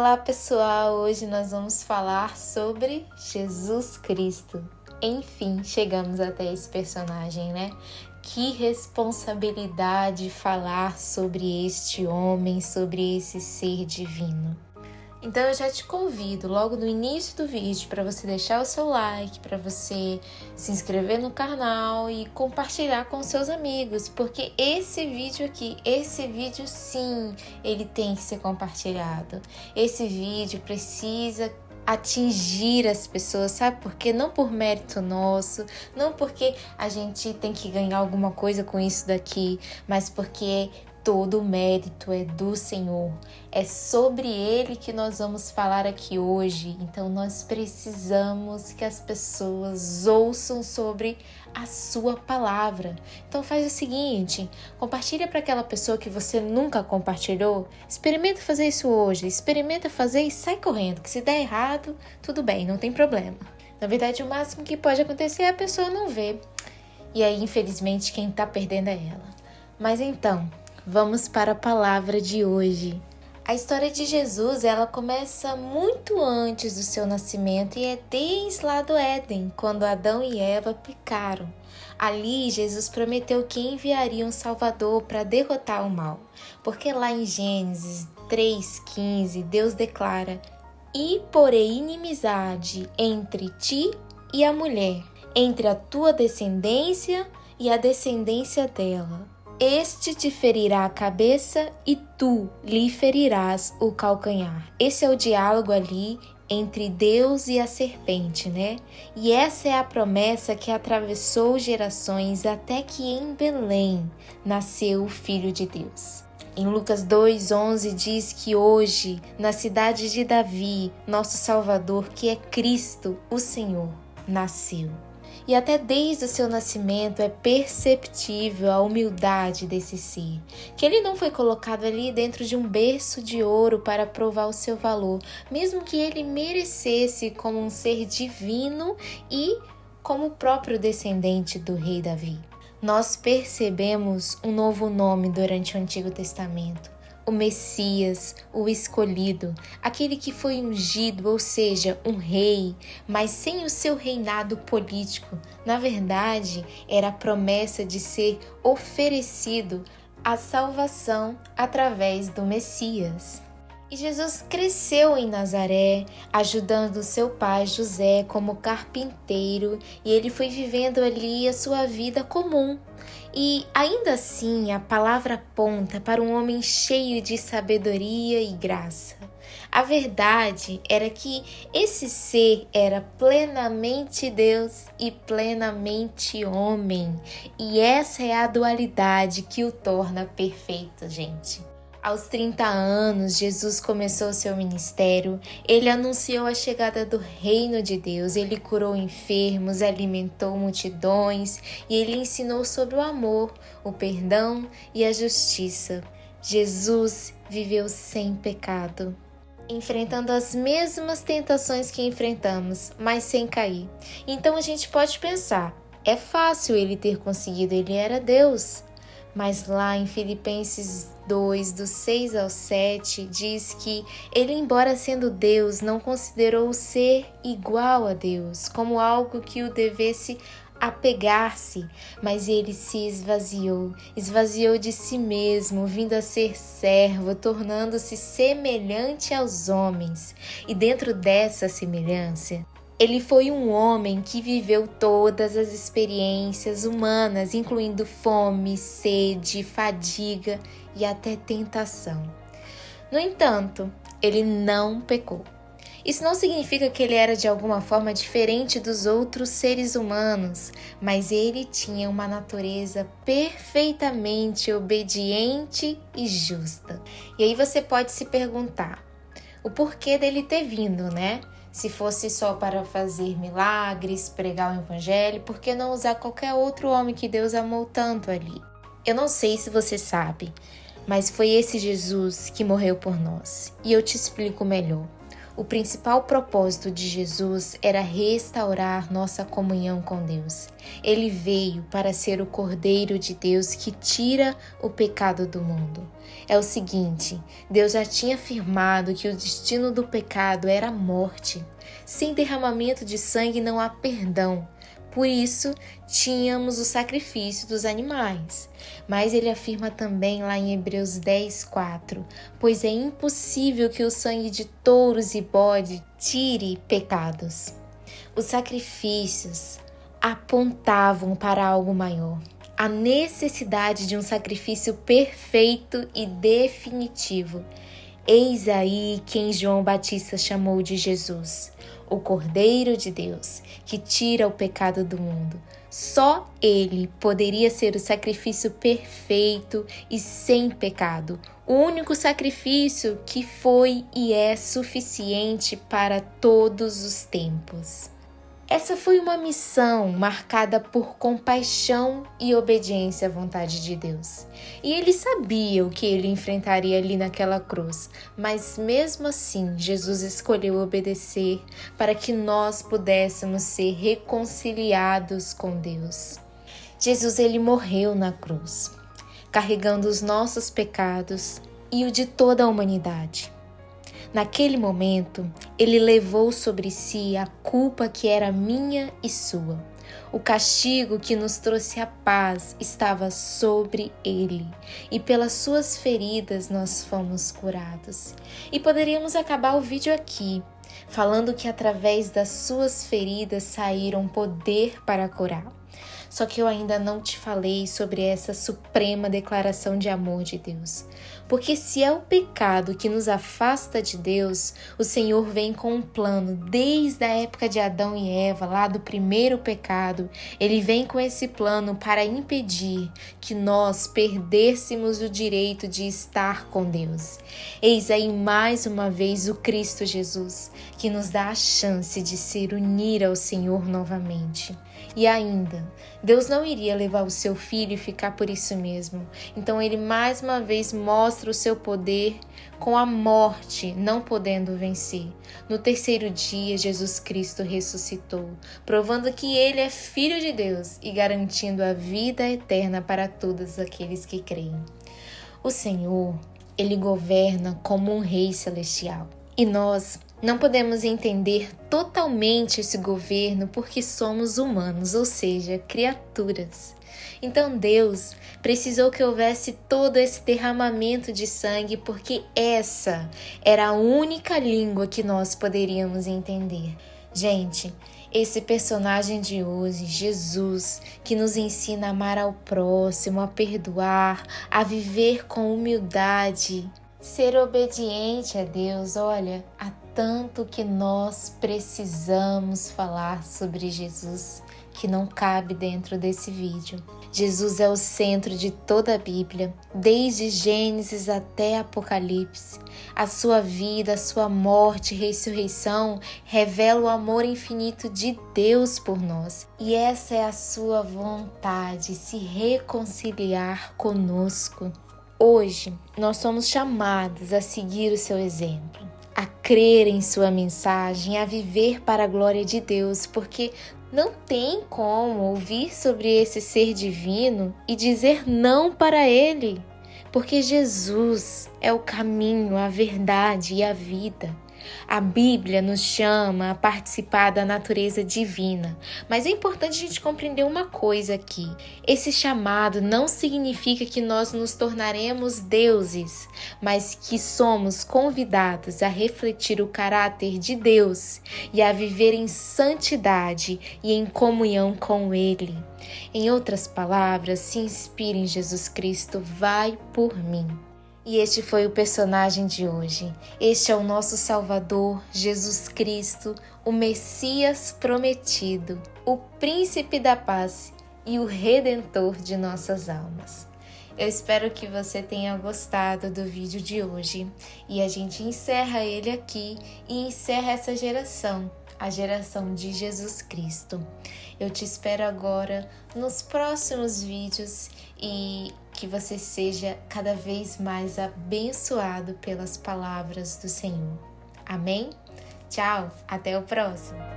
Olá pessoal, hoje nós vamos falar sobre Jesus Cristo. Enfim, chegamos até esse personagem, né? Que responsabilidade falar sobre este homem, sobre esse ser divino. Então eu já te convido logo no início do vídeo para você deixar o seu like, para você se inscrever no canal e compartilhar com seus amigos, porque esse vídeo sim, ele tem que ser compartilhado. Esse vídeo precisa atingir as pessoas, sabe por quê? Não por mérito nosso, não porque a gente tem que ganhar alguma coisa com isso daqui, mas porque todo o mérito é do Senhor. É sobre Ele que nós vamos falar aqui hoje. Então nós precisamos que as pessoas ouçam sobre a sua palavra. Então faz o seguinte, compartilha para aquela pessoa que você nunca compartilhou. Experimenta fazer isso hoje. Experimenta fazer e sai correndo. Que se der errado, tudo bem, não tem problema. Na verdade, o máximo que pode acontecer é a pessoa não ver. E aí, infelizmente, quem está perdendo é ela. Mas então, vamos para a palavra de hoje. A história de Jesus, ela começa muito antes do seu nascimento e é desde lá do Éden, quando Adão e Eva pecaram. Ali, Jesus prometeu que enviaria um Salvador para derrotar o mal. Porque lá em Gênesis 3,15, Deus declara: "E porei inimizade entre ti e a mulher, entre a tua descendência e a descendência dela. Este te ferirá a cabeça e tu lhe ferirás o calcanhar." Esse é o diálogo ali entre Deus e a serpente, né? E essa é a promessa que atravessou gerações até que em Belém nasceu o Filho de Deus. Em Lucas 2,11 diz que hoje, na cidade de Davi, nosso Salvador, que é Cristo, o Senhor, nasceu. E até desde o seu nascimento é perceptível a humildade desse ser, que ele não foi colocado ali dentro de um berço de ouro para provar o seu valor, mesmo que ele merecesse como um ser divino e como o próprio descendente do rei Davi. Nós percebemos um novo nome durante o Antigo Testamento. O Messias, o escolhido, aquele que foi ungido, ou seja, um rei, mas sem o seu reinado político. Na verdade, era a promessa de ser oferecido a salvação através do Messias. E Jesus cresceu em Nazaré, ajudando seu pai José como carpinteiro, e ele foi vivendo ali a sua vida comum. E ainda assim, a palavra aponta para um homem cheio de sabedoria e graça. A verdade era que esse ser era plenamente Deus e plenamente homem. E essa é a dualidade que o torna perfeito, gente. Aos 30 anos, Jesus começou seu ministério. Ele anunciou a chegada do reino de Deus. Ele curou enfermos, alimentou multidões e ele ensinou sobre o amor, o perdão e a justiça. Jesus viveu sem pecado, enfrentando as mesmas tentações que enfrentamos, mas sem cair. Então a gente pode pensar, é fácil ele ter conseguido, ele era Deus. Mas lá em Filipenses 2, do 6 ao 7, diz que ele, embora sendo Deus, não considerou o ser igual a Deus como algo que o devesse apegar-se, mas ele se esvaziou de si mesmo, vindo a ser servo, tornando-se semelhante aos homens. E dentro dessa semelhança, ele foi um homem que viveu todas as experiências humanas, incluindo fome, sede, fadiga e até tentação. No entanto, ele não pecou. Isso não significa que ele era de alguma forma diferente dos outros seres humanos, mas ele tinha uma natureza perfeitamente obediente e justa. E aí você pode se perguntar, o porquê dele ter vindo, né? Se fosse só para fazer milagres, pregar o evangelho, por que não usar qualquer outro homem que Deus amou tanto ali? Eu não sei se você sabe, mas foi esse Jesus que morreu por nós. E eu te explico melhor. O principal propósito de Jesus era restaurar nossa comunhão com Deus. Ele veio para ser o Cordeiro de Deus que tira o pecado do mundo. É o seguinte, Deus já tinha afirmado que o destino do pecado era a morte. Sem derramamento de sangue não há perdão. Por isso, tínhamos o sacrifício dos animais. Mas ele afirma também lá em Hebreus 10:4, pois é impossível que o sangue de touros e bode tire pecados. Os sacrifícios apontavam para algo maior, a necessidade de um sacrifício perfeito e definitivo. Eis aí quem João Batista chamou de Jesus, o Cordeiro de Deus, que tira o pecado do mundo. Só Ele poderia ser o sacrifício perfeito e sem pecado, o único sacrifício que foi e é suficiente para todos os tempos. Essa foi uma missão marcada por compaixão e obediência à vontade de Deus. E ele sabia o que ele enfrentaria ali naquela cruz, mas mesmo assim Jesus escolheu obedecer para que nós pudéssemos ser reconciliados com Deus. Jesus ele morreu na cruz, carregando os nossos pecados e o de toda a humanidade. Naquele momento, ele levou sobre si a culpa que era minha e sua. O castigo que nos trouxe a paz estava sobre ele, e pelas suas feridas nós fomos curados. E poderíamos acabar o vídeo aqui, falando que através das suas feridas saíram poder para curar. Só que eu ainda não te falei sobre essa suprema declaração de amor de Deus. Porque se é o pecado que nos afasta de Deus, o Senhor vem com um plano desde a época de Adão e Eva, lá do primeiro pecado. Ele vem com esse plano para impedir que nós perdêssemos o direito de estar com Deus. Eis aí mais uma vez o Cristo Jesus, que nos dá a chance de se unir ao Senhor novamente. E ainda, Deus não iria levar o seu filho e ficar por isso mesmo. Então ele mais uma vez mostra o seu poder com a morte, não podendo vencer. No terceiro dia, Jesus Cristo ressuscitou, provando que ele é Filho de Deus e garantindo a vida eterna para todos aqueles que creem. O Senhor, ele governa como um rei celestial. E nós não podemos entender totalmente esse governo porque somos humanos, ou seja, criaturas. Então Deus precisou que houvesse todo esse derramamento de sangue porque essa era a única língua que nós poderíamos entender. Gente, esse personagem de hoje, Jesus, que nos ensina a amar ao próximo, a perdoar, a viver com humildade, ser obediente a Deus, olha, há tanto que nós precisamos falar sobre Jesus que não cabe dentro desse vídeo. Jesus é o centro de toda a Bíblia, desde Gênesis até Apocalipse. A sua vida, a sua morte e ressurreição revelam o amor infinito de Deus por nós. E essa é a sua vontade, se reconciliar conosco. Hoje, nós somos chamados a seguir o seu exemplo, a crer em sua mensagem, a viver para a glória de Deus, porque não tem como ouvir sobre esse ser divino e dizer não para ele, porque Jesus é o caminho, a verdade e a vida. A Bíblia nos chama a participar da natureza divina, mas é importante a gente compreender uma coisa aqui. Esse chamado não significa que nós nos tornaremos deuses, mas que somos convidados a refletir o caráter de Deus e a viver em santidade e em comunhão com Ele. Em outras palavras, se inspire em Jesus Cristo, vai por mim. E este foi o personagem de hoje. Este é o nosso Salvador, Jesus Cristo, o Messias prometido, o Príncipe da Paz e o Redentor de nossas almas. Eu espero que você tenha gostado do vídeo de hoje e a gente encerra ele aqui e encerra essa geração, a geração de Jesus Cristo. Eu te espero agora nos próximos vídeos e que você seja cada vez mais abençoado pelas palavras do Senhor. Amém? Tchau, até o próximo!